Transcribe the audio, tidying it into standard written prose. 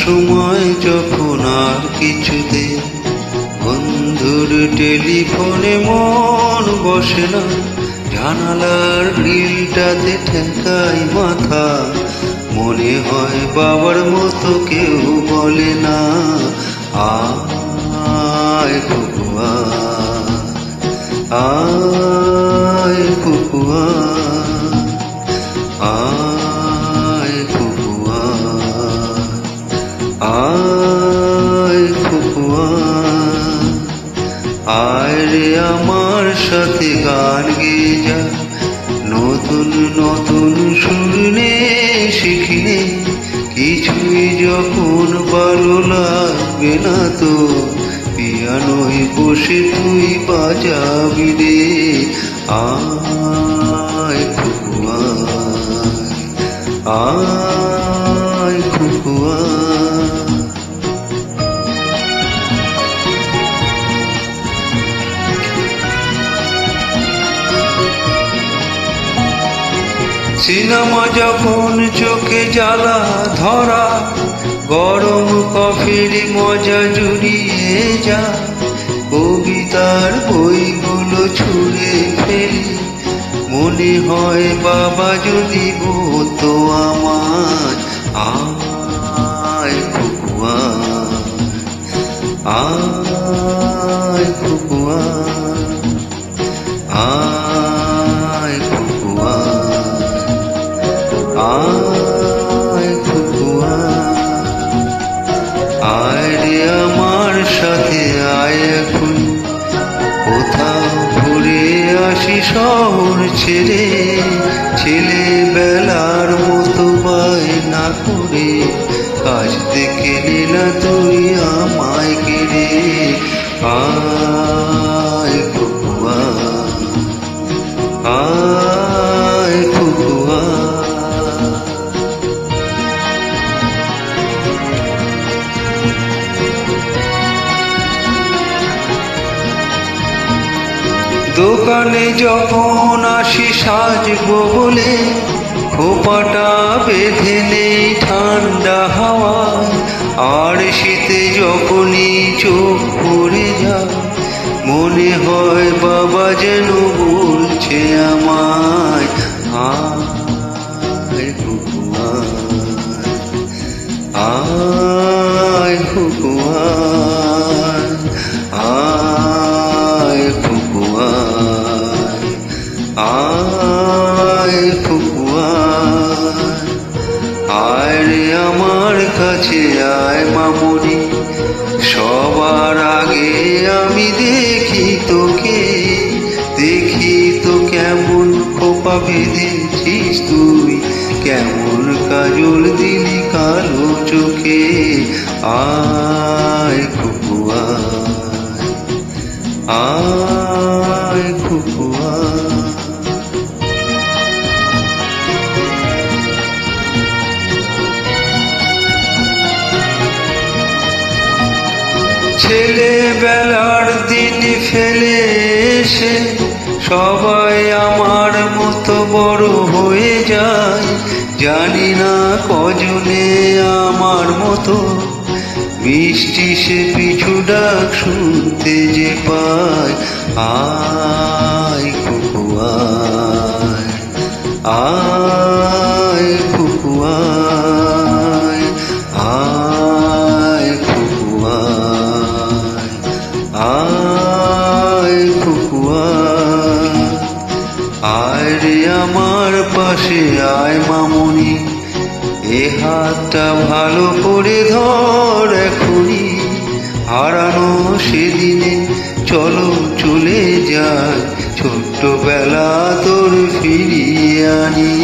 সময় যখন আর কিছুতে বন্ধুর টেলিফোনে মন বসে না, জানালার গ্রিলটাতে ঠেকাই মাথা, মনে হয় বাবার মতো কেউ বলে না, আয় কুকুয়া, আয় কুকুয়া, আয় কুকুয়া, আয় কুকুয়া, আয় রে আমার সাথে গান গেয়ে যা, নতুন নতুন শুনে শিখিনি, কিছুই যখন ভালো লাগবে না তো পিয়ানোয় বসে তুই বাজাবি রে, আয় কুকুয়া, আয় কুকুয়া। সিনেমা যখন চোখে জ্বালা ধরা, গরম কফির মজা জুড়িয়ে যা, কবিতার বইগুলো ছুঁড়ে ফেলি, মনে হয় বাবা যদি বলতো আমার, আয় কুকুয়া, আয় কুকুয়া, আয় কুকুয়া, আয় কুকুয়া, আয় রে আমার সাথে আয় এখন, কোথাও ঘুরে আসি শহর ছেড়ে, ছেলেবেলার মতো বায়না করে, কাজ দেখে না তুই আমায় কেড়ে, আয় কুকুয়া, আয় কুকুয়া। দোকানে যখন আসি সাজবো বলে, খোপাটা বেঁধে নেই ঠান্ডা হাওয়া, আর শীতে যখনই চোখ পড়ে যায়, মনে হয় বাবা যেন বলছে আমায়, আয় কুকুয়া, আয় কুকুয়া, আয় কুকুয়া, আয় কুকুয়া, আয় রে আমার কাছে আয় মামনি, সবার আগে আমি দেখি তোকে, দেখি তো কেমন খোপা বেঁধেছিস তুই, কেমন কাজল দিলি কালো চোখে, আয় কুকুয়া, আয় কুকুয়া। ছেলেবেলার দিন ফেলে এসে সবাই আমার মতো বড় হয়ে যায়, জানি না কজনে আমার মতো মিষ্টি সে পিছু ডাক শুনতে যে পায়, আয় কুকুয়া, আয় কুকুয়া, আয় কুকুয়া, আয় কুকুয়া, আয় রে আমার পাশে আয় মামনি, এ হাতটা ভালো করে ধর এখনই, হারানো সেদিনে চলো চলে যায়, ছোট্টবেলা তোর ফিরিয়ে আনি,